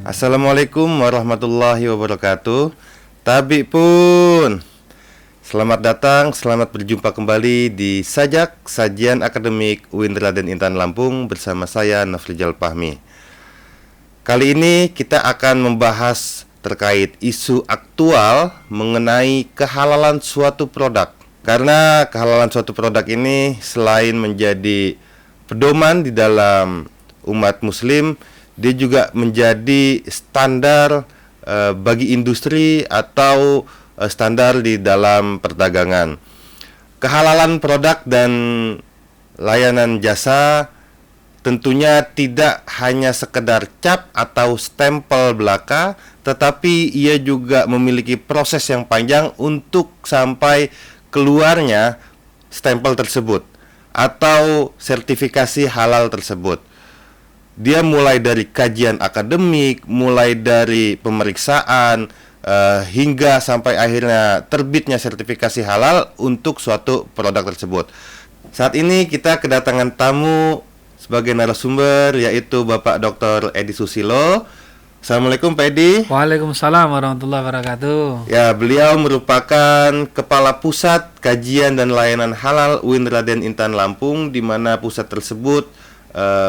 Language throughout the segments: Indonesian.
Assalamualaikum warahmatullahi wabarakatuh. Tabi pun, selamat datang, selamat berjumpa kembali di Sajak, Sajian Akademik UIN Raden Intan Lampung bersama saya Nafrijal Fahmi. Kali ini kita akan membahas terkait isu aktual mengenai kehalalan suatu produk. Karena kehalalan suatu produk ini selain menjadi pedoman di dalam umat muslim, dia juga menjadi standar bagi industri atau standar di dalam perdagangan. Kehalalan produk dan layanan jasa tentunya tidak hanya sekedar cap atau stempel belaka, tetapi ia juga memiliki proses yang panjang untuk sampai keluarnya stempel tersebut atau sertifikasi halal tersebut. Dia mulai dari kajian akademik, mulai dari pemeriksaan, hingga sampai akhirnya terbitnya sertifikasi halal untuk suatu produk tersebut. Saat ini kita kedatangan tamu sebagai narasumber, yaitu Bapak Dr. Edi Susilo. Assalamualaikum Pak Edi. Waalaikumsalam warahmatullahi wabarakatuh. Ya, beliau merupakan Kepala Pusat Kajian dan Layanan Halal UIN Raden Intan Lampung, di mana pusat tersebut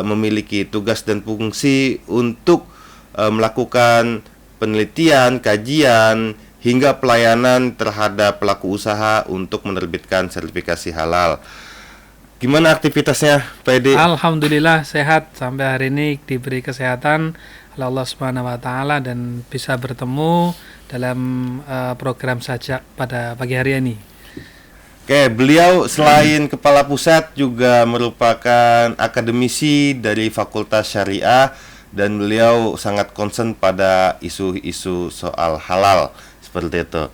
memiliki tugas dan fungsi untuk melakukan penelitian, kajian, hingga pelayanan terhadap pelaku usaha untuk menerbitkan sertifikasi halal. Gimana aktivitasnya, Pak Edi? Alhamdulillah sehat sampai hari ini, diberi kesehatan oleh Allah Subhanahu wa taala dan bisa bertemu dalam program Sajak pada pagi hari ini. Oke, beliau selain kepala pusat juga merupakan akademisi dari Fakultas Syariah dan beliau sangat concern pada isu-isu soal halal seperti itu.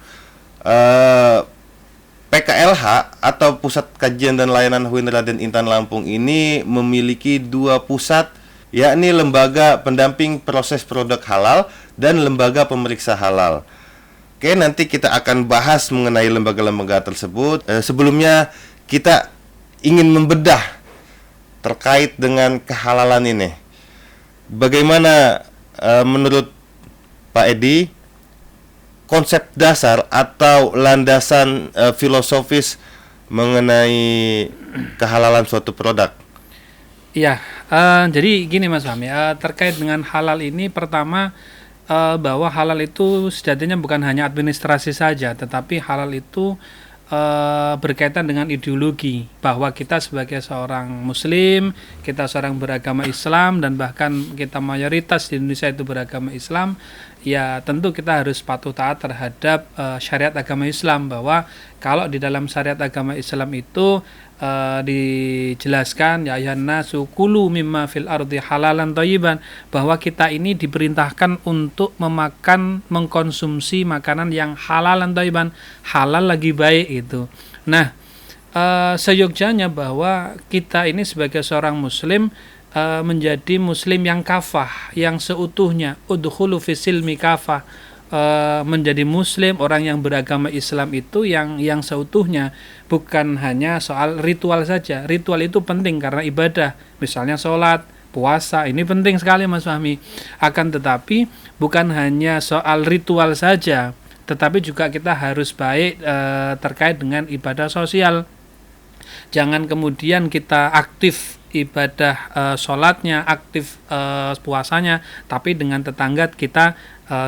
PKLH atau Pusat Kajian dan Layanan UIN Raden Intan Lampung ini memiliki dua pusat, yakni Lembaga Pendamping Proses Produk Halal dan Lembaga Pemeriksa Halal. Oke, nanti kita akan bahas mengenai lembaga-lembaga tersebut. Sebelumnya kita ingin membedah terkait dengan kehalalan ini. Bagaimana menurut Pak Edi konsep dasar atau landasan filosofis mengenai kehalalan suatu produk? Iya, jadi gini Mas Fahmi, terkait dengan halal ini, pertama bahwa halal itu sejatinya bukan hanya administrasi saja, tetapi halal itu berkaitan dengan ideologi, bahwa kita sebagai seorang muslim, kita seorang beragama Islam, dan bahkan kita mayoritas di Indonesia itu beragama Islam, ya tentu kita harus patuh taat terhadap syariat agama Islam, bahwa kalau di dalam syariat agama Islam itu dijelaskan, ya ayuhan nasu kulu mimma fil ardi halalan thayyiban, bahwa kita ini diperintahkan untuk mengkonsumsi makanan yang halalan thayyiban, halal lagi baik itu. Nah, seyogjanya bahwa kita ini sebagai seorang muslim menjadi muslim yang kafah, yang seutuhnya, udkhulu fisilmi kafah, menjadi muslim, orang yang beragama Islam itu yang seutuhnya, bukan hanya soal ritual saja. Ritual itu penting karena ibadah, misalnya sholat, puasa, ini penting sekali Mas Fahmi. Akan tetapi bukan hanya soal ritual saja, tetapi juga kita harus baik terkait dengan ibadah sosial. Jangan kemudian kita aktif ibadah sholatnya, aktif puasanya, tapi dengan tetangga kita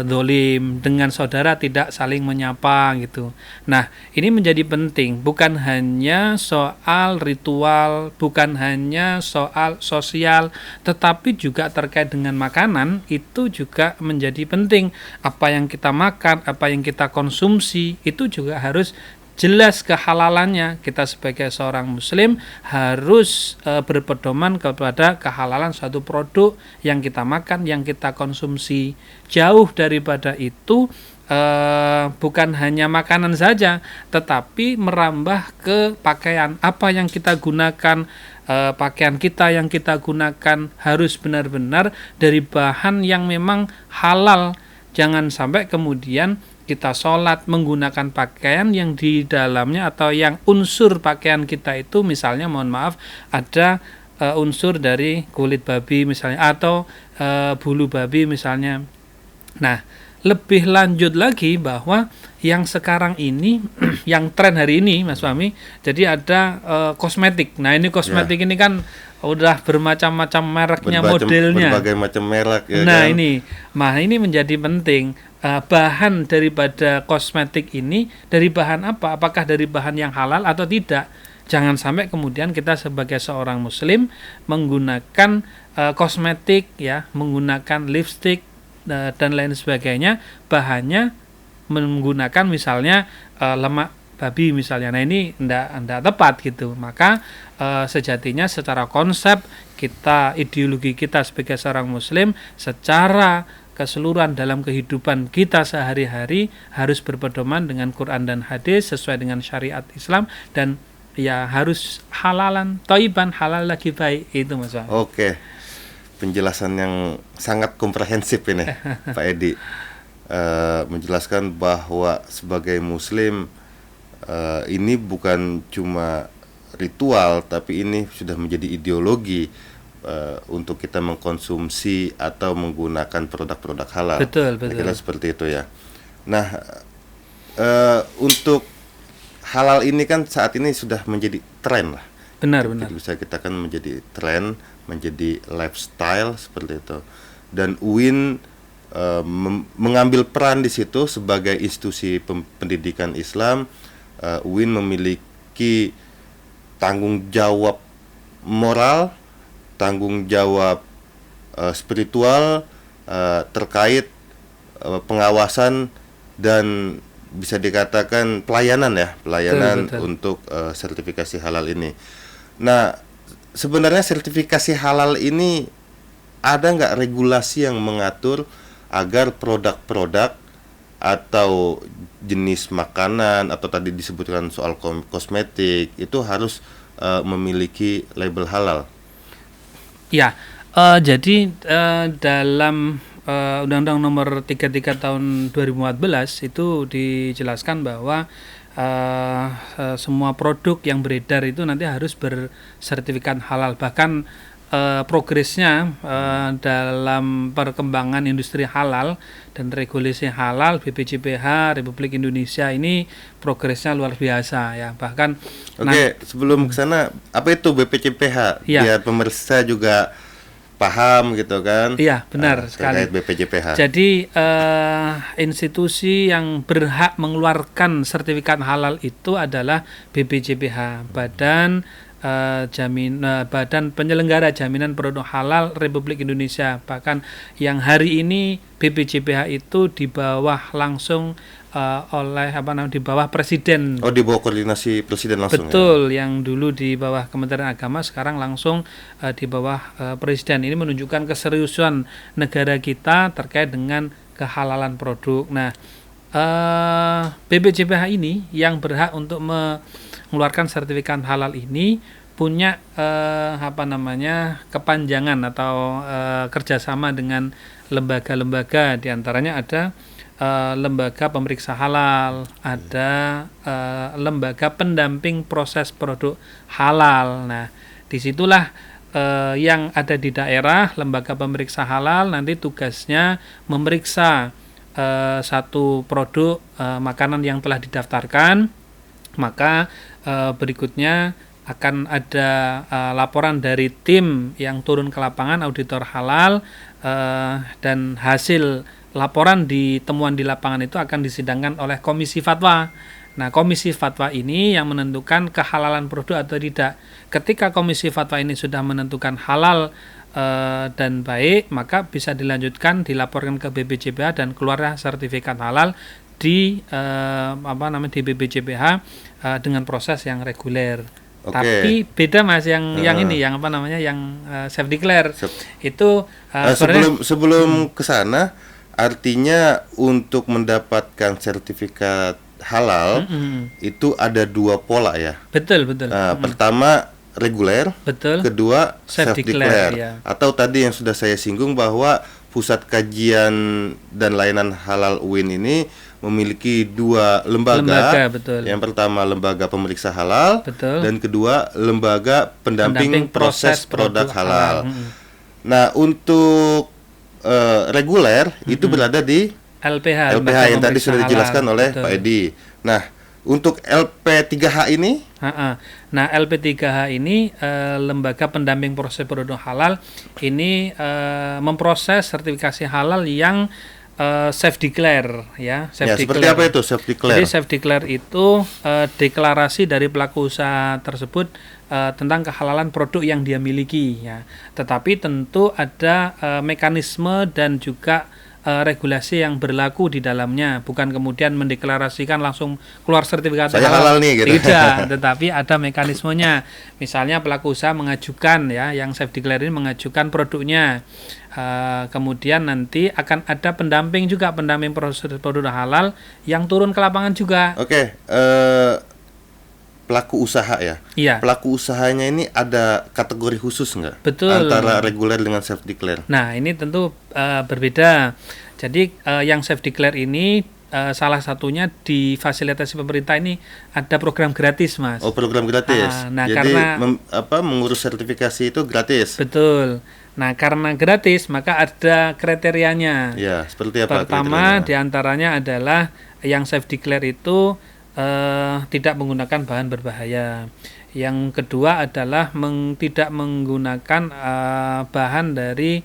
dolim, dengan saudara tidak saling menyapa gitu. Nah, ini menjadi penting, bukan hanya soal ritual, bukan hanya soal sosial, tetapi juga terkait dengan makanan itu juga menjadi penting. Apa yang kita makan, apa yang kita konsumsi itu juga harus jelas kehalalannya. Kita sebagai seorang muslim harus berpedoman kepada kehalalan suatu produk yang kita makan, yang kita konsumsi. Jauh daripada itu, bukan hanya makanan saja, tetapi merambah ke pakaian. Apa yang kita gunakan, pakaian kita yang kita gunakan harus benar-benar dari bahan yang memang halal. Jangan sampai kemudian kita sholat menggunakan pakaian yang di dalamnya atau yang unsur pakaian kita itu misalnya, mohon maaf, ada unsur dari kulit babi misalnya, atau bulu babi misalnya, Nah, lebih lanjut lagi bahwa yang sekarang ini, yang tren hari ini, Mas Fahmi, jadi ada kosmetik. Nah, ini kosmetik ini kan udah bermacam-macam mereknya, modelnya. Berbagai macam merek ya Nah, kan. ini menjadi penting. Bahan daripada kosmetik ini dari bahan apa? Apakah dari bahan yang halal atau tidak? Jangan sampai kemudian kita sebagai seorang muslim menggunakan kosmetik ya, menggunakan lipstick dan lain sebagainya, bahannya menggunakan misalnya lemak babi misalnya. Nah, ini enggak tepat gitu. Maka sejatinya secara konsep kita, ideologi kita sebagai seorang muslim secara keseluruhan dalam kehidupan kita sehari-hari harus berpedoman dengan Quran dan hadis sesuai dengan syariat Islam, dan ya harus halalan thayyiban, halal lagi baik, itu Mas Wahab. Oke. Penjelasan yang sangat komprehensif ini Pak Edi. Menjelaskan bahwa sebagai muslim ini bukan cuma ritual, tapi ini sudah menjadi ideologi untuk kita mengkonsumsi atau menggunakan produk-produk halal. Betul. Kira-kira seperti itu ya. Nah, untuk halal ini kan saat ini sudah menjadi tren lah. Benar. Jadi bisa kita kan menjadi tren, menjadi lifestyle seperti itu. Dan UIN mengambil peran di situ sebagai institusi pendidikan Islam. UIN memiliki tanggung jawab moral, tanggung jawab spiritual terkait pengawasan dan bisa dikatakan pelayanan Betul. untuk sertifikasi halal ini. Nah, sebenarnya sertifikasi halal ini ada nggak regulasi yang mengatur agar produk-produk atau jenis makanan atau tadi disebutkan soal kosmetik itu harus memiliki label halal? Ya, jadi dalam Undang-Undang Nomor 33 Tahun 2014 itu dijelaskan bahwa semua produk yang beredar itu nanti harus bersertifikat halal. Bahkan progresnya dalam perkembangan industri halal dan regulasi halal, BPJPH Republik Indonesia ini progresnya luar biasa ya. Bahkan sebelum ke sana, apa itu BPJPH? Ya. Biar pemirsa juga paham gitu kan. Iya, benar sekali. BPJPH. Jadi institusi yang berhak mengeluarkan sertifikat halal itu adalah BPJPH, Badan Penyelenggara Jaminan Produk Halal Republik Indonesia. Bahkan yang hari ini BPJPH itu di bawah langsung di bawah Presiden. Oh, di bawah koordinasi Presiden langsung. Betul, ya? Yang dulu di bawah Kementerian Agama sekarang langsung di bawah Presiden. Ini menunjukkan keseriusan negara kita terkait dengan kehalalan produk. Nah, BPJPH ini yang berhak untuk mengeluarkan sertifikat halal ini punya kepanjangan atau kerjasama dengan lembaga-lembaga, diantaranya ada lembaga pemeriksa halal, ada lembaga pendamping proses produk halal. Nah, disitulah yang ada di daerah, lembaga pemeriksa halal nanti tugasnya memeriksa satu produk makanan yang telah didaftarkan, maka berikutnya akan ada laporan dari tim yang turun ke lapangan, auditor halal, dan hasil laporan di temuan di lapangan itu akan disidangkan oleh komisi fatwa. Nah, komisi fatwa ini yang menentukan kehalalan produk atau tidak. Ketika komisi fatwa ini sudah menentukan halal dan baik, maka bisa dilanjutkan, dilaporkan ke BPJPH dan keluarlah sertifikat halal di di BPJPH dengan proses yang reguler. Tapi beda Mas yang ini yang self declare itu sebelum ke sana. Artinya untuk mendapatkan sertifikat halal itu ada dua pola ya. Betul. Pertama reguler, kedua self declare. Ya. Atau tadi yang sudah saya singgung bahwa Pusat Kajian dan Layanan Halal UIN ini memiliki dua lembaga. Yang pertama lembaga pemeriksa halal, dan kedua lembaga pendamping proses produk halal. Nah, untuk reguler itu berada di LPH, LPH yang tadi sudah dijelaskan oleh betul. Pak Edi. Nah, untuk LP3H ini, Nah, LP3H ini lembaga pendamping proses produk halal ini memproses sertifikasi halal yang self declare ya. seperti apa itu self declare? Jadi self declare itu deklarasi dari pelaku usaha tersebut tentang kehalalan produk yang dia miliki ya. Tetapi tentu ada mekanisme dan juga regulasi yang berlaku di dalamnya, bukan kemudian mendeklarasikan langsung keluar sertifikat Saya halal nih gitu. Tidak, tetapi ada mekanismenya. Misalnya pelaku usaha mengajukan ya, yang self declare ini mengajukan produknya. Kemudian nanti akan ada pendamping juga, pendamping proses produk halal yang turun ke lapangan juga. Oke, pelaku usaha ya. Iya. Pelaku usahanya ini ada kategori khusus nggak? Betul. Antara reguler dengan self declare. Nah, ini tentu berbeda. Jadi yang self declare ini salah satunya difasilitasi pemerintah ini ada program gratis, Mas. Oh, program gratis. Nah, jadi karena mengurus sertifikasi itu gratis. Betul. Nah, karena gratis maka ada kriterianya. Ya, seperti apa Pertama kriterianya? diantaranya adalah yang self declare itu tidak menggunakan bahan berbahaya. Yang kedua adalah tidak menggunakan bahan dari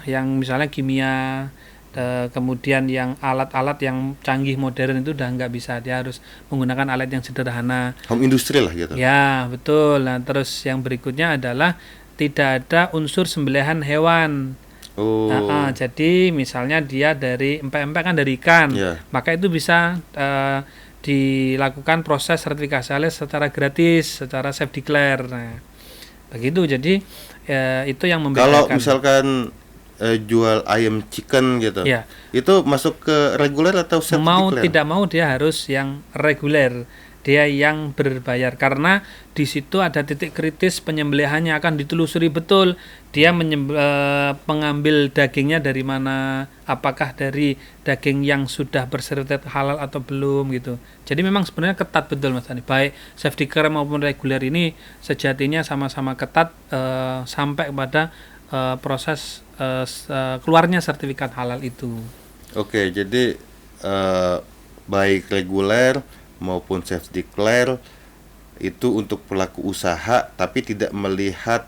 yang misalnya kimia, kemudian yang alat-alat yang canggih modern itu udah nggak bisa, dia harus menggunakan alat yang sederhana. Home industry lah gitu. Ya, betul. Nah, terus yang berikutnya adalah tidak ada unsur sembelihan hewan. Oh. Jadi misalnya dia dari empek-empek kan dari ikan, maka itu bisa dilakukan proses sertifikasi halal secara gratis, secara self declare. Nah, begitu. Jadi itu yang membedakan. Kalau misalkan jual ayam chicken gitu, ya, itu masuk ke reguler atau self declare? Mau tidak mau dia harus yang reguler. Dia yang berbayar karena di situ ada titik kritis penyembelihannya, akan ditelusuri betul dia mengambil dagingnya dari mana, apakah dari daging yang sudah bersertifikat halal atau belum gitu. Jadi memang sebenarnya ketat betul, Mas Ani. Baik self declare maupun reguler ini sejatinya sama-sama ketat sampai kepada proses keluarnya sertifikat halal itu. Oke, jadi baik reguler maupun self declare itu untuk pelaku usaha, tapi tidak melihat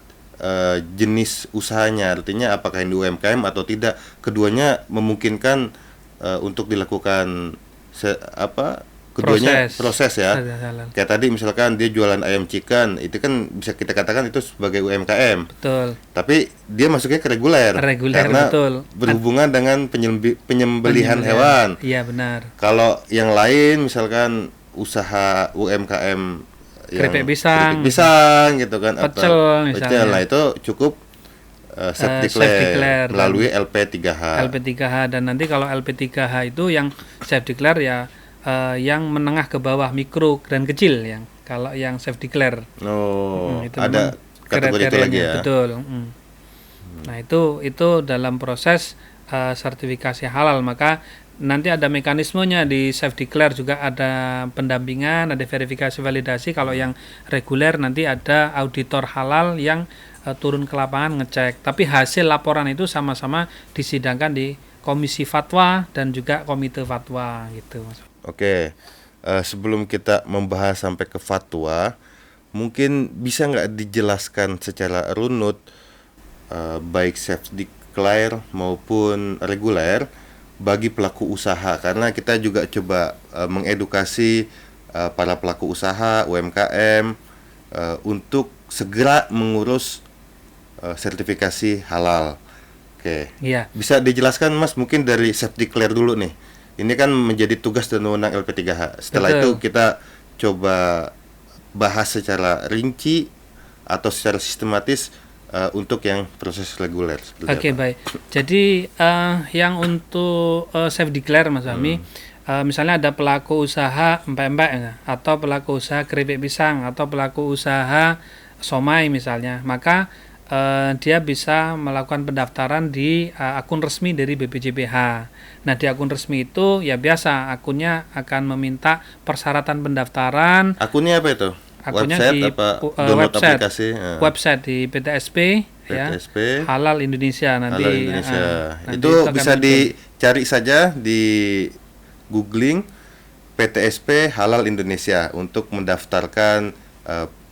jenis usahanya, artinya apakah ini UMKM atau tidak. Keduanya memungkinkan untuk dilakukan keduanya proses ya. Kayak tadi misalkan dia jualan ayam chicken, itu kan bisa kita katakan itu sebagai UMKM. Betul. Tapi dia masuknya ke reguler karena betul. Berhubungan dengan penyembelihan hewan. Iya, benar. Kalau yang lain misalkan usaha UMKM keripik pisang gitu kan, pecel misalnya. Nah, itu cukup self declare melalui LP3H. Dan nanti kalau LP3H itu yang self declare ya yang menengah ke bawah, mikro dan kecil, yang kalau yang self declare. Itu ada kategori itu lagi ya. Betul. Nah, itu dalam proses sertifikasi halal, maka nanti ada mekanismenya. Di self declare juga ada pendampingan, ada verifikasi validasi. Kalau yang reguler nanti ada auditor halal yang turun ke lapangan ngecek. Tapi hasil laporan itu sama-sama disidangkan di komisi fatwa dan juga komite fatwa gitu. Oke, sebelum kita membahas sampai ke fatwa, mungkin bisa nggak dijelaskan secara runut baik self declare maupun reguler bagi pelaku usaha, karena kita juga coba mengedukasi para pelaku usaha UMKM untuk segera mengurus sertifikasi halal. Oke. Iya. Bisa dijelaskan, Mas, mungkin dari self declare dulu nih. Ini kan menjadi tugas dan wewenang LP3H. Setelah itu kita coba bahas secara rinci atau secara sistematis untuk yang proses reguler. Oke, baik. Jadi yang untuk self declare, Mas Fahmi, misalnya ada pelaku usaha empek-empek atau pelaku usaha keripik pisang atau pelaku usaha somai misalnya, maka dia bisa melakukan pendaftaran di akun resmi dari BPJPH. Nah, di akun resmi itu ya biasa akunnya akan meminta persyaratan pendaftaran. Akunnya apa itu? Akunnya website di apa download aplikasi? Website di PTSP PTSP Halal Indonesia nanti. Halal Indonesia. Nanti Itu akan bisa muncul. dicari saja di googling PTSP Halal Indonesia untuk mendaftarkan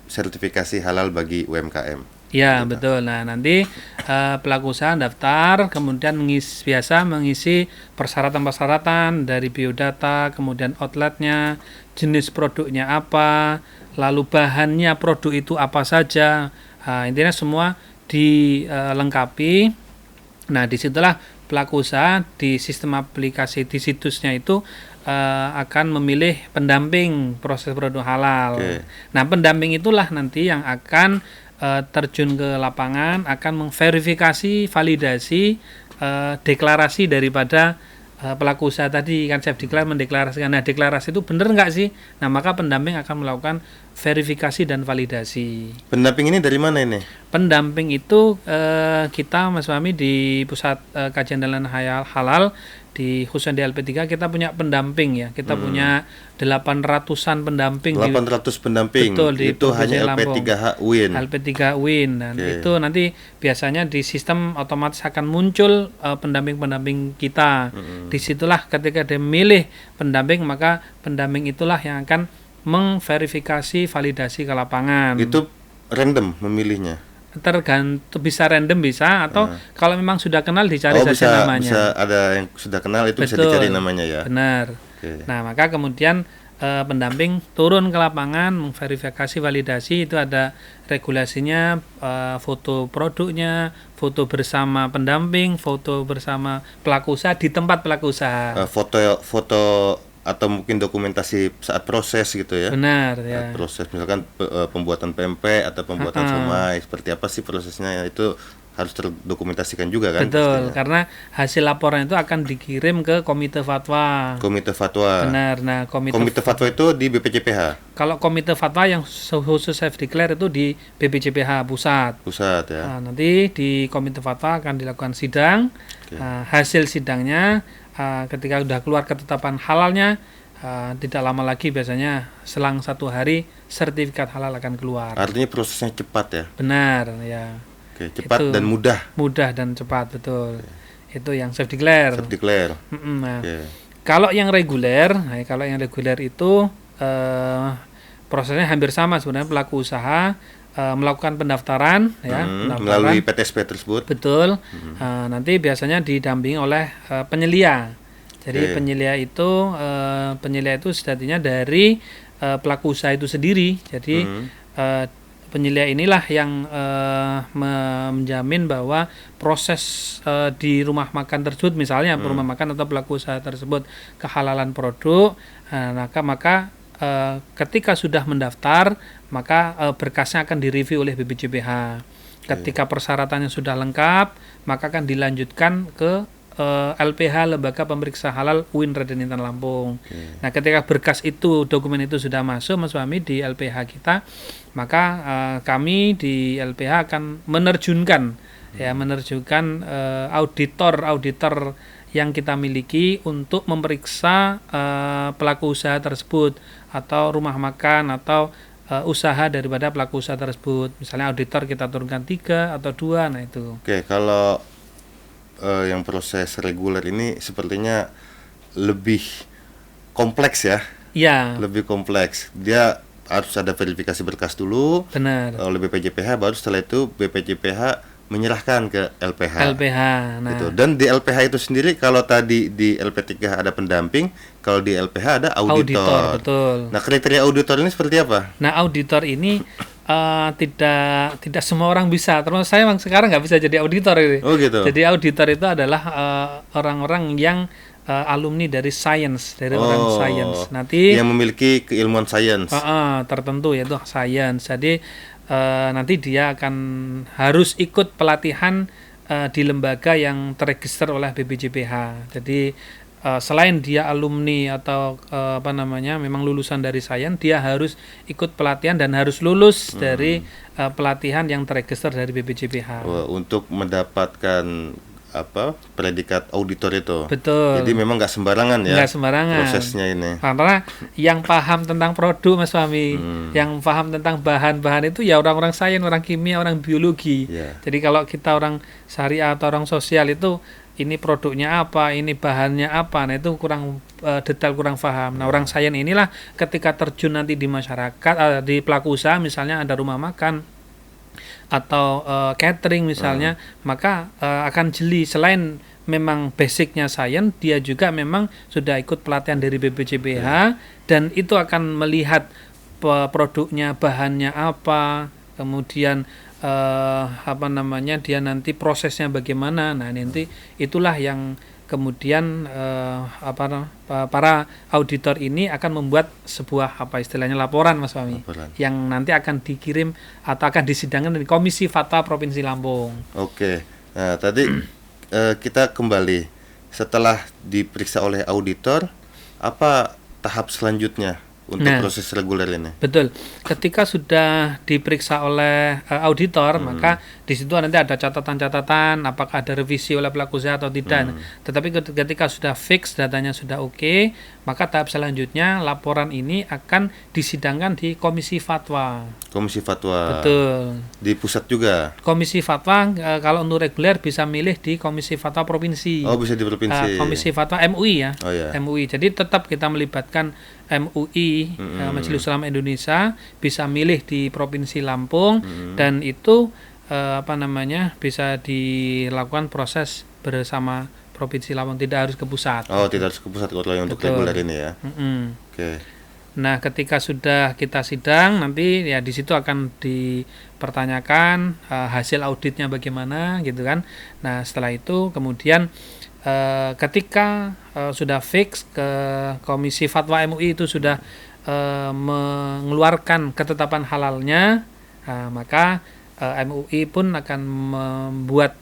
sertifikasi halal bagi UMKM. Ya, betul. Nah, nanti pelaku usaha daftar, kemudian biasa mengisi persyaratan-persyaratan dari biodata, kemudian outletnya, jenis produknya apa, lalu bahannya produk itu apa saja. Intinya semua dilengkapi. Nah, disitulah pelaku usaha di sistem aplikasi di situsnya itu akan memilih pendamping proses produk halal. Oke. Nah, pendamping itulah nanti yang akan terjun ke lapangan, akan memverifikasi, validasi, deklarasi daripada pelaku usaha tadi, kan self declare mendeklarasikan. Nah, deklarasi itu benar nggak sih? Nah, maka pendamping akan melakukan verifikasi dan validasi. Pendamping ini dari mana ini? Pendamping itu kita Mas Fahmi di pusat kajian dan halal di khususnya di LP3 kita punya pendamping ya. Kita punya 800-an pendamping 800 pendamping. Betul, di Itu Provinsi hanya Lampung. LP3H Win. LP3 Win. Dan Oke. itu nanti biasanya di sistem otomatis akan muncul pendamping-pendamping kita. Disitulah ketika dia memilih pendamping, maka pendamping itulah yang akan memverifikasi validasi ke lapangan. Itu random memilihnya. Tergantung, bisa random bisa, atau kalau memang sudah kenal dicari saja namanya. Bisa ada yang sudah kenal itu bisa Betul. dicari namanya ya. Benar. Oke. Nah, maka kemudian pendamping turun ke lapangan memverifikasi validasi, itu ada regulasinya, foto produknya, foto bersama pendamping, foto bersama pelaku usaha di tempat pelaku usaha. Foto atau mungkin dokumentasi saat proses gitu ya. Benar Saat ya. proses misalkan pembuatan pempek atau pembuatan somai, seperti apa sih prosesnya, itu harus terdokumentasikan juga kan. Betul, pastinya. karena hasil laporan itu akan dikirim ke Komite Fatwa. Komite Fatwa. Benar. Nah, Komite Fatwa itu di BPJPH kalau Komite Fatwa yang khusus self declare itu di BPJPH pusat. pusat ya. Nah, nanti di Komite Fatwa akan dilakukan sidang. Hasil sidangnya ketika sudah keluar ketetapan halalnya, tidak lama lagi, biasanya selang 1 hari sertifikat halal akan keluar. Artinya prosesnya cepat ya. Benar ya. Oke, cepat Itu dan mudah. Mudah dan cepat, betul. Itu yang self declare. Self declare. Nah, Oke. kalau yang reguler, itu prosesnya hampir sama sebenarnya. Pelaku usaha melakukan pendaftaran ya, Melalui PTSP tersebut. betul. Nanti biasanya didampingi oleh penyelia. Jadi Oke. penyelia itu sejatinya dari pelaku usaha itu sendiri. Jadi penyelia inilah yang menjamin bahwa proses di rumah makan tersebut, misalnya rumah makan atau pelaku usaha tersebut, kehalalan produk, maka ketika sudah mendaftar, maka berkasnya akan direview oleh BPJPH. Ketika persyaratannya sudah lengkap, maka akan dilanjutkan ke LPH, Lembaga Pemeriksa Halal UIN Raden Intan Lampung. Nah, ketika berkas itu, dokumen itu sudah masuk Mas Fahmi di LPH kita, maka kami di LPH akan menerjunkan auditor yang kita miliki untuk memeriksa pelaku usaha tersebut atau rumah makan atau usaha daripada pelaku usaha tersebut. Misalnya auditor kita turunkan 3 atau 2, nah itu. Oke, kalau yang proses reguler ini sepertinya lebih kompleks ya. Iya, Lebih kompleks. Dia harus ada verifikasi berkas dulu benar. oleh BPJPH, baru setelah itu BPJPH menyerahkan ke LPH. LPH. Nah, Gitu. Dan di LPH itu sendiri, kalau tadi di LP3 ada pendamping, kalau di LPH ada auditor. betul. Nah, kriteria auditor ini seperti apa? Nah, auditor ini tidak semua orang bisa. Terus saya memang sekarang nggak bisa jadi auditor ini. Oh gitu. Jadi auditor itu adalah orang-orang yang alumni dari sains, dari orang sains. Nanti yang memiliki keilmuan sains. tertentu, yaitu sains. Jadi nanti dia akan harus ikut pelatihan di lembaga yang terregister oleh BPJPH. Jadi selain dia alumni atau memang lulusan dari sains, dia harus ikut pelatihan dan harus lulus dari pelatihan yang terregister dari BPJPH. Untuk mendapatkan predikat auditor itu. Betul. Jadi memang nggak sembarangan ya Nggak sembarangan. prosesnya ini. Karena yang paham tentang produk, Mas Fahmi, yang paham tentang bahan-bahan itu ya orang-orang sains, orang kimia, orang biologi. Ya. Jadi kalau kita orang syariah atau orang sosial itu ini produknya apa, ini bahannya apa, nah itu kurang detail, kurang paham. Nah orang sains inilah ketika terjun nanti di masyarakat, di pelaku usaha misalnya ada rumah makan atau catering misalnya, maka akan jeli selain memang basicnya sains, dia juga memang sudah ikut pelatihan dari BPJPH dan itu akan melihat produknya, bahannya apa, kemudian dia nanti prosesnya bagaimana. Nah nanti itulah yang kemudian para auditor ini akan membuat sebuah istilahnya laporan, Mas Fahmi, yang nanti akan dikirim atau akan disidangkan di Komisi Fatwa Provinsi Lampung. Oke. Nah, tadi kita kembali setelah diperiksa oleh auditor, apa tahap selanjutnya untuk proses reguler ini? Betul. Ketika sudah diperiksa oleh auditor, maka di situ nanti ada catatan-catatan apakah ada revisi oleh pelaku usaha atau tidak. Tetapi ketika sudah fix, datanya sudah oke, maka tahap selanjutnya laporan ini akan disidangkan di Komisi Fatwa. Komisi Fatwa. Betul. Di pusat juga. Komisi Fatwa kalau untuk reguler bisa milih di Komisi Fatwa Provinsi. Oh, bisa di provinsi. Komisi Fatwa MUI ya. Oh, iya. MUI. Jadi tetap kita melibatkan MUI, Majelis Ulama Indonesia, bisa milih di Provinsi Lampung dan itu bisa dilakukan proses bersama Provinsi Lampung, tidak harus ke pusat. Oh, tidak harus ke pusat kalau yang untuk reguler ini ya. Oke. Nah, ketika sudah kita sidang nanti ya di situ akan dipertanyakan hasil auditnya bagaimana gitu kan. Nah, setelah itu kemudian ketika sudah fix ke Komisi Fatwa MUI itu sudah mengeluarkan ketetapan halalnya, maka MUI pun akan membuat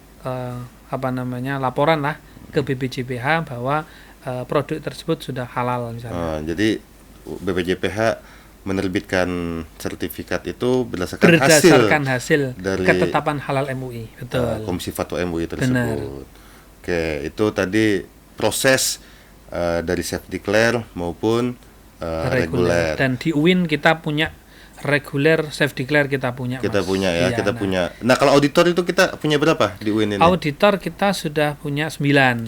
laporan lah ke BPJPH bahwa produk tersebut sudah halal misalnya. Jadi BPJPH menerbitkan sertifikat itu berdasarkan hasil dari ketetapan halal MUI. Betul. Komisi Fatwa MUI tersebut. Benar. Oke, itu tadi proses dari self declare maupun reguler. Dan di UIN kita punya reguler, self declare kita punya. Kita punya ya, kita punya. Nah, kalau auditor itu kita punya berapa di UIN ini? Auditor kita sudah punya 9.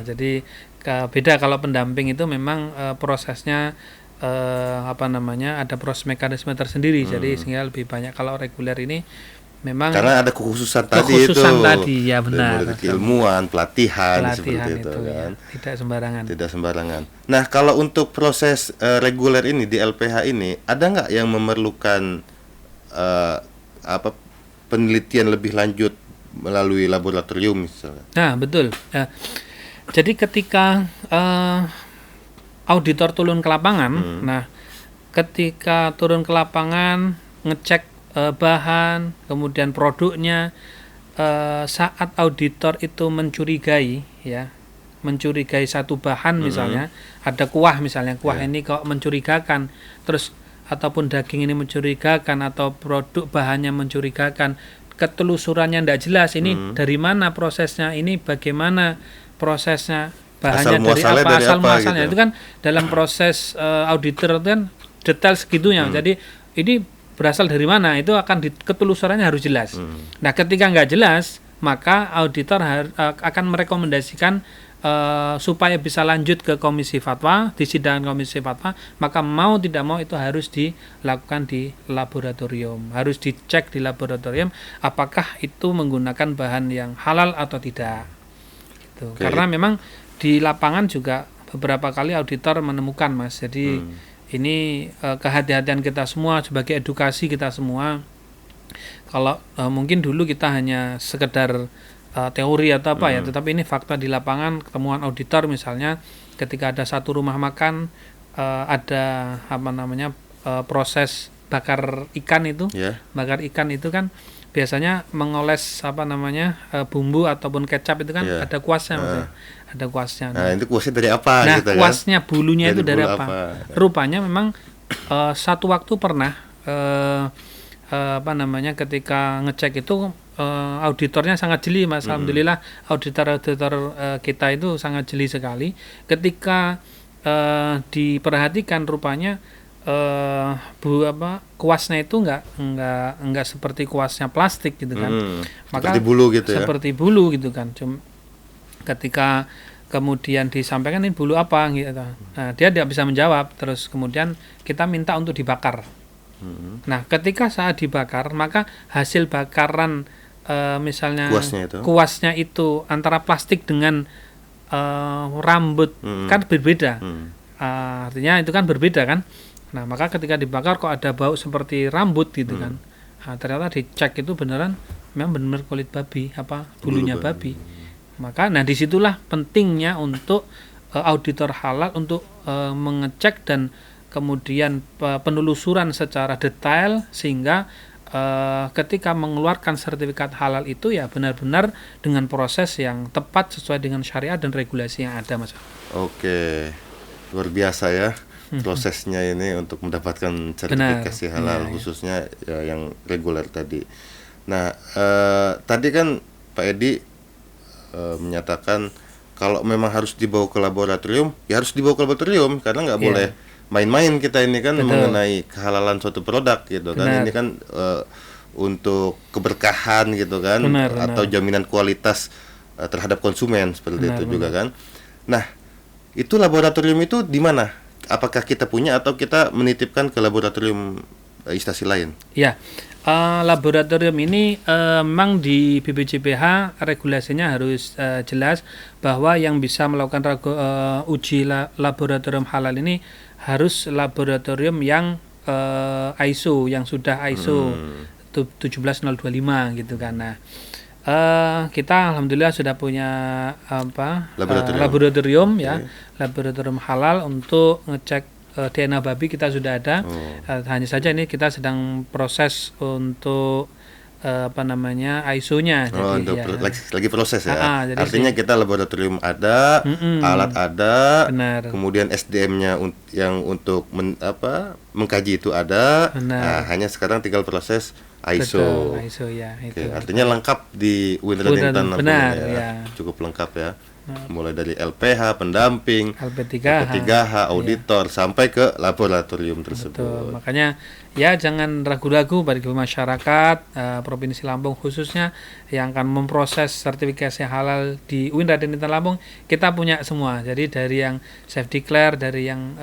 Jadi beda kalau pendamping itu memang prosesnya ada proses mekanisme tersendiri. Jadi sehingga lebih banyak. Kalau reguler ini memang karena ada kekhususan tadi ya benar. Keilmuan, pelatihan seperti itu kan. Tidak sembarangan. Nah, kalau untuk proses reguler ini di LPH ini ada nggak yang memerlukan penelitian lebih lanjut melalui laboratorium misalnya? Nah, betul. Jadi ketika auditor turun ke lapangan, nah ketika turun ke lapangan ngecek bahan, kemudian produknya, saat auditor itu mencurigai satu bahan misalnya, ada kuah misalnya, ini kok mencurigakan, terus ataupun daging ini mencurigakan atau produk bahannya mencurigakan, ketelusurannya tidak jelas, ini dari mana prosesnya, ini bagaimana prosesnya, bahannya dari asal muasalnya gitu. Itu kan dalam proses auditor itu kan detail segitunya. Jadi ini berasal dari mana, itu akan ketelusurannya harus jelas. Nah, ketika nggak jelas, maka auditor akan merekomendasikan supaya bisa lanjut ke Komisi Fatwa, di sidang Komisi Fatwa, maka mau tidak mau itu harus dilakukan di laboratorium, harus dicek di laboratorium apakah itu menggunakan bahan yang halal atau tidak. Gitu. Karena memang di lapangan juga beberapa kali auditor menemukan, Mas. Jadi ini kehati-hatian kita semua sebagai edukasi kita semua. Kalau mungkin dulu kita hanya sekedar teori atau apa ya, tetapi ini fakta di lapangan. Ketemuan auditor misalnya ketika ada satu rumah makan ada proses bakar ikan itu, bakar ikan itu kan biasanya mengoles bumbu ataupun kecap itu kan ada kuasnya, ada kuasnya. Nah, itu kuasnya dari apa? Nah, gitu kuasnya kan? bulunya itu dari apa? Rupanya memang satu waktu pernah ketika ngecek itu auditornya sangat jeli, Mas. Alhamdulillah auditor kita itu sangat jeli sekali. Ketika diperhatikan rupanya kuasnya itu enggak seperti kuasnya plastik gitu kan. Maka seperti bulu gitu ya. Seperti bulu gitu kan. Ketika kemudian disampaikan ini bulu apa gitu. Nah, dia tidak bisa menjawab. Terus kemudian kita minta untuk dibakar. Nah, ketika saat dibakar, maka hasil bakaran misalnya kuasnya itu antara plastik dengan rambut kan berbeda. Artinya itu kan berbeda kan. Nah, maka ketika dibakar kok ada bau seperti rambut gitu kan. Nah, ternyata dicek itu beneran memang benar kulit babi, bulunya babi. Maka disitulah pentingnya untuk auditor halal untuk mengecek dan kemudian penelusuran secara detail sehingga ketika mengeluarkan sertifikat halal itu ya benar-benar dengan proses yang tepat sesuai dengan syariat dan regulasi yang ada, Mas. Oke, luar biasa ya prosesnya ini untuk mendapatkan sertifikasi halal, khususnya ya, yang reguler tadi. Nah, tadi kan Pak Edi menyatakan kalau memang harus dibawa ke laboratorium, ya harus dibawa ke laboratorium karena nggak boleh main-main kita ini kan. Betul. Mengenai kehalalan suatu produk gitu kan. Ini kan untuk keberkahan gitu kan, atau jaminan kualitas terhadap konsumen seperti itu juga kan. Nah, itu laboratorium itu di mana? Apakah kita punya atau kita menitipkan ke laboratorium instansi lain? Ya. Laboratorium ini memang di BPJPH regulasinya harus jelas bahwa yang bisa melakukan uji laboratorium halal ini harus laboratorium yang ISO, yang sudah ISO 17025 gitu kan. Nah, kita alhamdulillah sudah punya laboratorium ya, laboratorium halal untuk ngecek DNA babi kita sudah ada. Hanya saja ini kita sedang proses untuk ISO-nya. Lagi proses ya. Artinya kita laboratorium ada, alat ada, kemudian SDM-nya yang untuk mengkaji itu ada. Nah, hanya sekarang tinggal proses ISO. Betul, ISO ya. Itu. Artinya lengkap di UIN Raden Intan Lampung ya. Cukup lengkap ya. Mulai dari LPH, pendamping, LP3H, auditor, sampai ke laboratorium tersebut. Betul. Makanya ya jangan ragu-ragu bagi masyarakat Provinsi Lampung khususnya yang akan memproses sertifikasi halal di UIN Raden Intan Lampung, kita punya semua. Jadi dari yang self declare, dari yang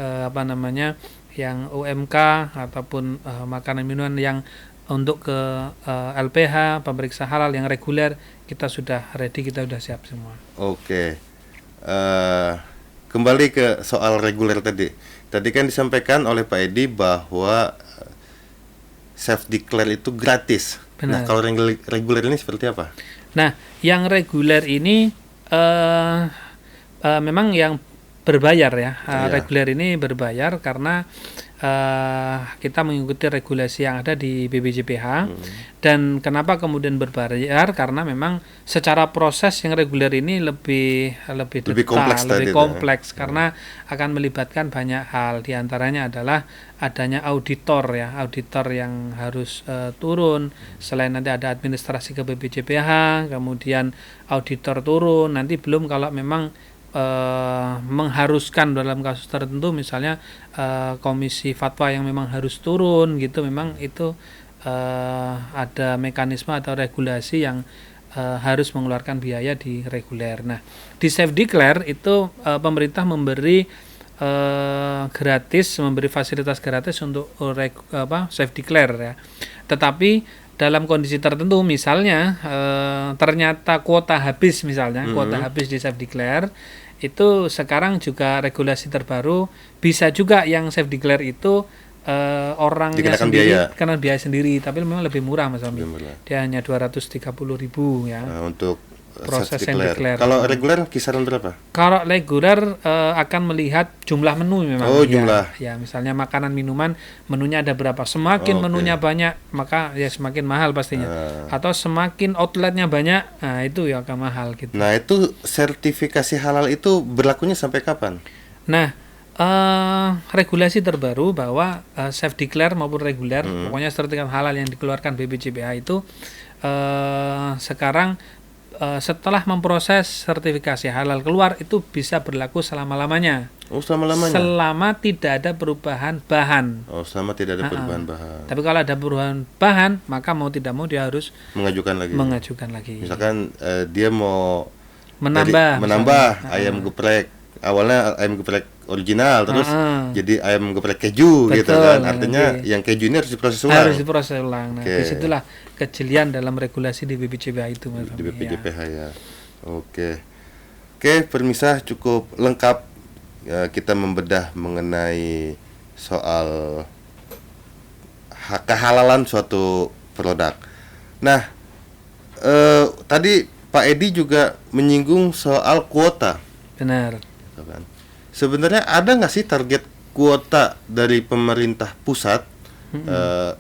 yang UMK ataupun makanan minuman yang untuk ke LPH, pemeriksa halal yang reguler, kita sudah ready, kita sudah siap semua. Oke. Kembali ke soal reguler tadi. Tadi kan disampaikan oleh Pak Edi bahwa self declare itu gratis. Benar. Nah, kalau reguler ini seperti apa? Nah, yang reguler ini memang yang berbayar ya. Reguler ini berbayar karena kita mengikuti regulasi yang ada di BPJPH. Dan kenapa kemudian berbayar? Karena memang secara proses yang reguler ini lebih kompleks karena akan melibatkan banyak hal. Di antaranya adalah adanya auditor ya, auditor yang harus turun. Selain nanti ada administrasi ke BPJPH, kemudian auditor turun. Nanti belum kalau memang mengharuskan dalam kasus tertentu, misalnya komisi fatwa yang memang harus turun gitu, memang itu ada mekanisme atau regulasi yang harus mengeluarkan biaya di reguler. Nah, di self declare itu pemerintah memberi memberi fasilitas gratis untuk self declare ya. Tetapi dalam kondisi tertentu, misalnya ternyata kuota habis, kuota habis di self declare, itu sekarang juga regulasi terbaru bisa juga yang self declare itu orangnya sendiri karena biaya sendiri, tapi memang lebih murah Mas Ambi. Dia hanya 230.000 ya. Untuk proses yang declare. Kalau reguler kisaran berapa? Kalau reguler akan melihat jumlah menu memang. Oh, jumlah. Ya, misalnya makanan minuman menunya ada berapa. Semakin menunya banyak, maka ya semakin mahal pastinya. Atau semakin outletnya banyak, nah itu ya akan mahal gitu. Nah, itu sertifikasi halal itu berlakunya sampai kapan? Nah, regulasi terbaru bahwa self declare maupun reguler, pokoknya sertifikat halal yang dikeluarkan BPJPH itu sekarang setelah memproses sertifikasi halal keluar itu bisa berlaku selama-lamanya. Oh, selama-lamanya? Selama tidak ada perubahan bahan. Oh, selama tidak ada perubahan bahan. Tapi kalau ada perubahan bahan, maka mau tidak mau dia harus mengajukan lagi. lagi. Misalkan dia mau menambah ayam geprek. Awalnya ayam geprek original, terus jadi ayam geprek keju. Betul, gitu kan. Artinya yang keju ini harus diproses ulang. Nah, disitulah kejelian dalam regulasi di BPJPH itu, Mas. Di BPJPH ya. Oke, permisah cukup lengkap kita membedah mengenai soal kehalalan suatu produk. Nah, tadi Pak Edi juga menyinggung soal kuota. Benar. Sebenarnya ada nggak sih target kuota dari pemerintah pusat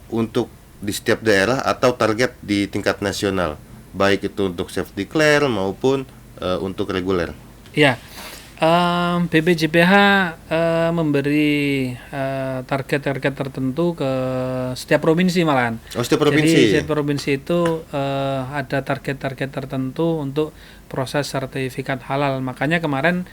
untuk di setiap daerah atau target di tingkat nasional, baik itu untuk self declare maupun untuk reguler? Ya, BPJPH memberi target-target tertentu ke setiap provinsi malahan. Oh, setiap provinsi. Jadi setiap provinsi itu ada target-target tertentu untuk proses sertifikat halal. Makanya kemarin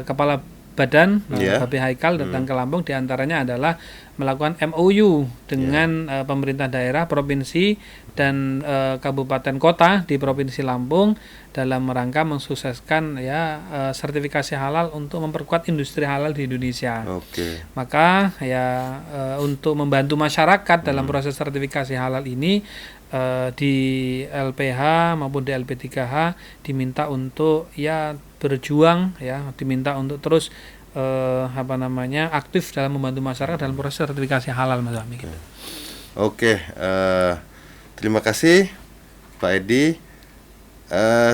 Kepala Badan Bapi Haikal datang ke Lampung, diantaranya adalah melakukan MOU dengan pemerintah daerah, provinsi dan kabupaten kota di provinsi Lampung dalam rangka mensukseskan sertifikasi halal untuk memperkuat industri halal di Indonesia. Maka untuk membantu masyarakat dalam proses sertifikasi halal ini di LPH maupun di LP3H diminta untuk berjuang, diminta untuk terus aktif dalam membantu masyarakat dalam proses sertifikasi halal, Mas Fahmi. Terima kasih Pak Edi.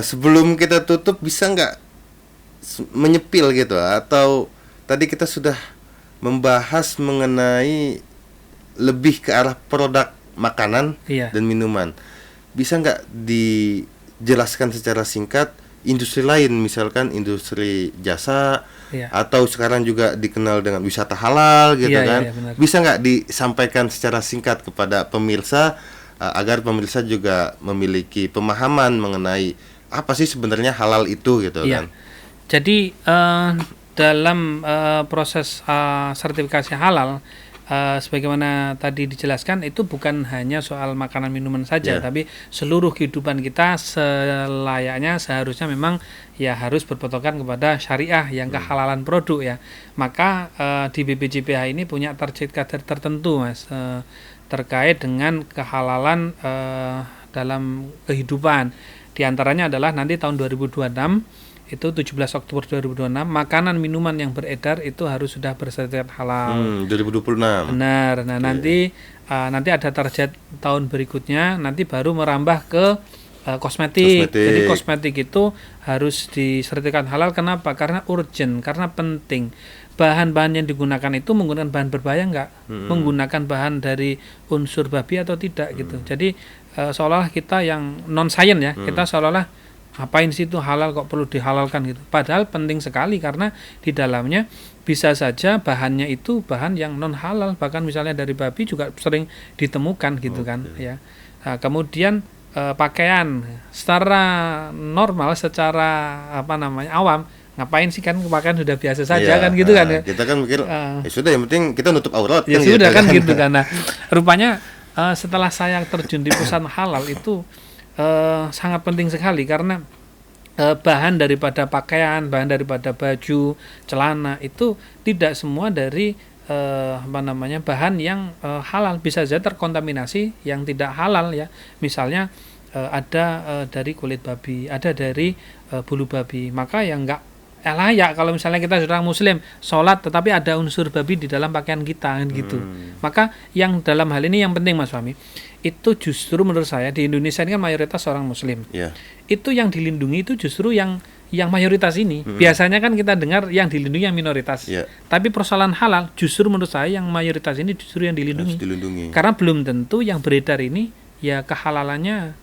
Sebelum kita tutup, bisa nggak menyepil gitu, atau tadi kita sudah membahas mengenai lebih ke arah produk makanan dan minuman, bisa nggak dijelaskan secara singkat industri lain, misalkan industri jasa atau sekarang juga dikenal dengan wisata halal gitu bisa nggak disampaikan secara singkat kepada pemirsa agar pemirsa juga memiliki pemahaman mengenai apa sih sebenarnya halal itu gitu kan? Jadi dalam proses sertifikasi halal, sebagaimana tadi dijelaskan, itu bukan hanya soal makanan minuman saja, tapi seluruh kehidupan kita selayaknya seharusnya memang harus berpatokan kepada syariah yang kehalalan produk Maka di BPJPH ini punya target kadar tertentu, Mas, terkait dengan kehalalan dalam kehidupan. Di antaranya adalah nanti tahun 2026 itu 17 Oktober 2026 makanan minuman yang beredar itu harus sudah bersertifikat halal. 2026. Benar. Nah, nanti ada target tahun berikutnya, nanti baru merambah ke kosmetik. Jadi kosmetik itu harus disertifikat halal. Kenapa? Karena urgent, karena penting. Bahan-bahan yang digunakan itu menggunakan bahan berbahaya enggak? Menggunakan bahan dari unsur babi atau tidak gitu. Jadi seolah-olah kita yang non science kita seolah-olah ngapain sih itu halal kok perlu dihalalkan gitu. Padahal penting sekali karena di dalamnya bisa saja bahannya itu bahan yang non halal, bahkan misalnya dari babi juga sering ditemukan gitu kan Nah, kemudian pakaian secara normal, secara awam, ngapain sih kan pakaian sudah biasa saja kan gitu kan kita kan mikir sudah, yang penting kita nutup aurat sudah kan gitu kan. Nah, rupanya setelah saya terjun di perusahaan halal itu sangat penting sekali karena bahan daripada pakaian, bahan daripada baju, celana itu tidak semua dari bahan yang halal, bisa saja terkontaminasi yang tidak halal Misalnya ada dari kulit babi, ada dari bulu babi, maka yang enggak layak kalau misalnya kita seorang muslim sholat tetapi ada unsur babi di dalam pakaian kita kan gitu. Maka yang dalam hal ini yang penting, Mas Fahmi, itu justru menurut saya di Indonesia ini kan mayoritas orang muslim. Itu yang dilindungi itu justru yang mayoritas ini. Biasanya kan kita dengar yang dilindungi yang minoritas. Tapi persoalan halal justru menurut saya yang mayoritas ini justru yang dilindungi. Karena belum tentu yang beredar ini kehalalannya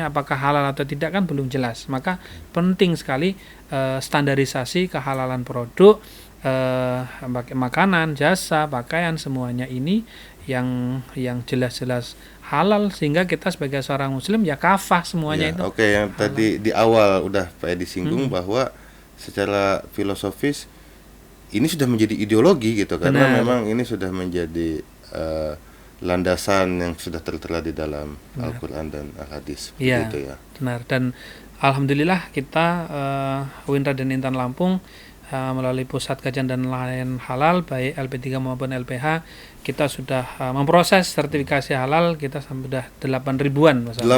apakah halal atau tidak kan belum jelas. Maka penting sekali standarisasi kehalalan produk, makanan, jasa, pakaian, semuanya ini yang jelas-jelas halal, sehingga kita sebagai seorang muslim ya kafah semuanya Ya, itu. oke, yang tadi di awal udah Pak Edi singgung bahwa secara filosofis ini sudah menjadi ideologi gitu, karena Benar. memang ini sudah menjadi landasan yang sudah tertera di dalam Al-Quran dan Al-Hadis. Iya, Begitu ya. benar. Dan alhamdulillah kita UIN Raden Intan Lampung melalui Pusat Kajian dan Layanan Halal baik LP3 maupun LPH, kita sudah memproses sertifikasi halal, kita sudah 8.000-an Mas. 8.000,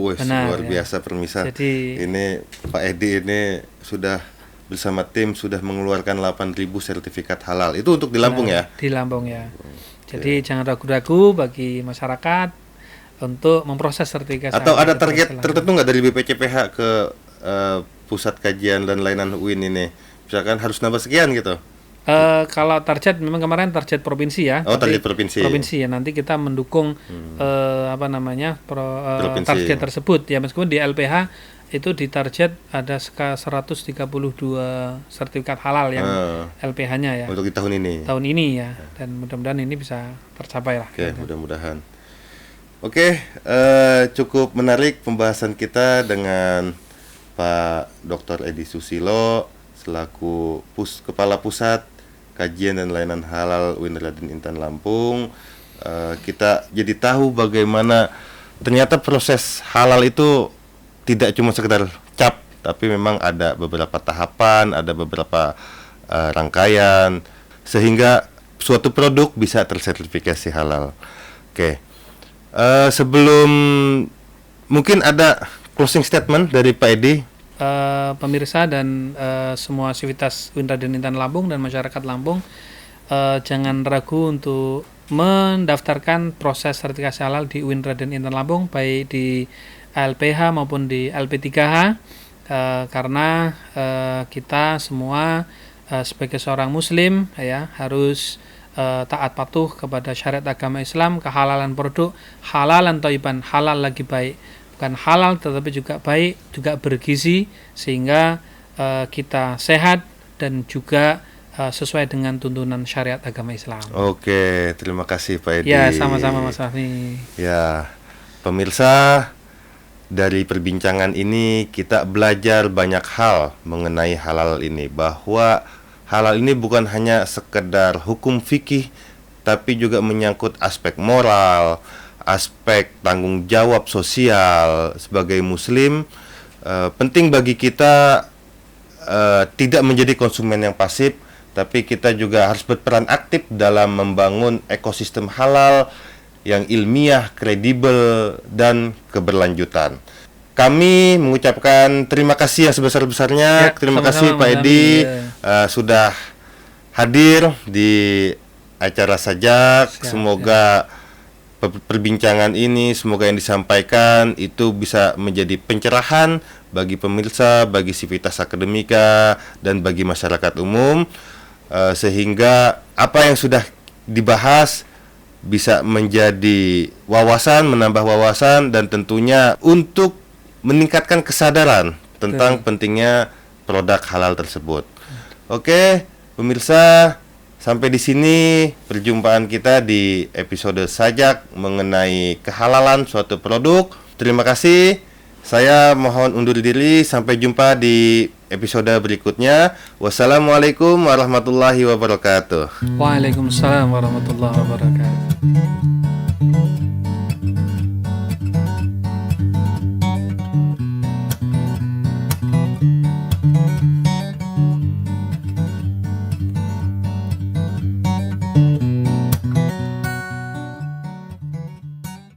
wes, Benar, luar ya. biasa pemirsa. Jadi Ini Pak Edi ini sudah bersama tim sudah mengeluarkan 8.000 sertifikat halal. Itu untuk di Lampung ya? di Lampung ya. Jadi jangan ragu-ragu bagi masyarakat untuk memproses sertifikasi Atau halal ada itu target selalu. tertentu nggak dari BPCPH ke Pusat Kajian dan Layanan UIN ini? Misalkan harus nambah sekian gitu. Kalau target memang kemarin target provinsi ya. Oh, tapi target provinsi. Provinsi ya, nanti kita mendukung Provinsi. target tersebut ya, meskipun di LPH itu di target ada 132 sertifikat halal yang LPH-nya ya. Untuk di tahun ini. Tahun ini ya, dan mudah-mudahan ini bisa tercapai lah. Oke, mudah-mudahan. Oke, cukup menarik pembahasan kita dengan Pak Dr. Edi Susilo selaku Kepala Pusat Kajian dan Layanan Halal UIN Raden Intan Lampung. Kita jadi tahu bagaimana ternyata proses halal itu tidak cuma sekedar cap, tapi memang ada beberapa tahapan, ada beberapa rangkaian sehingga suatu produk bisa tersertifikasi halal. Oke. Sebelum mungkin ada closing statement dari Pak Edi. Pemirsa dan semua sivitas UIN Raden Intan Lampung dan masyarakat Lampung, jangan ragu untuk mendaftarkan proses sertifikasi halal di UIN Raden Intan Lampung, baik di LPH maupun di LP3H, karena kita semua sebagai seorang muslim ya harus taat patuh kepada syariat agama Islam, kehalalan produk, halalan thayyiban, halal lagi baik, bukan halal tetapi juga baik, juga bergizi, sehingga kita sehat dan juga sesuai dengan tuntunan syariat agama Islam. Oke, terima kasih Pak Edi. Ya, sama-sama Mas Raffi. Ya, pemirsa, dari perbincangan ini kita belajar banyak hal mengenai halal ini, bahwa halal ini bukan hanya sekedar hukum fikih, tapi juga menyangkut aspek moral, aspek tanggung jawab sosial sebagai muslim. Penting bagi kita tidak menjadi konsumen yang pasif, tapi kita juga harus berperan aktif dalam membangun ekosistem halal yang ilmiah, kredibel, dan keberlanjutan. Kami mengucapkan terima kasih yang sebesar-besarnya. Ya, terima kasih sama-sama, Pak Mas Edi Raffi. sudah hadir di acara Sajak. Semoga perbincangan ini, semoga yang disampaikan itu bisa menjadi pencerahan bagi pemirsa, bagi sivitas akademika, dan bagi masyarakat umum, sehingga apa yang sudah dibahas bisa menjadi wawasan, menambah wawasan, dan tentunya untuk meningkatkan kesadaran tentang pentingnya produk halal tersebut. Oke, pemirsa, sampai di sini perjumpaan kita di episode Sajak mengenai kehalalan suatu produk. Terima kasih. Saya mohon undur diri, sampai jumpa di episode berikutnya. Wassalamualaikum warahmatullahi wabarakatuh. Waalaikumsalam warahmatullahi wabarakatuh.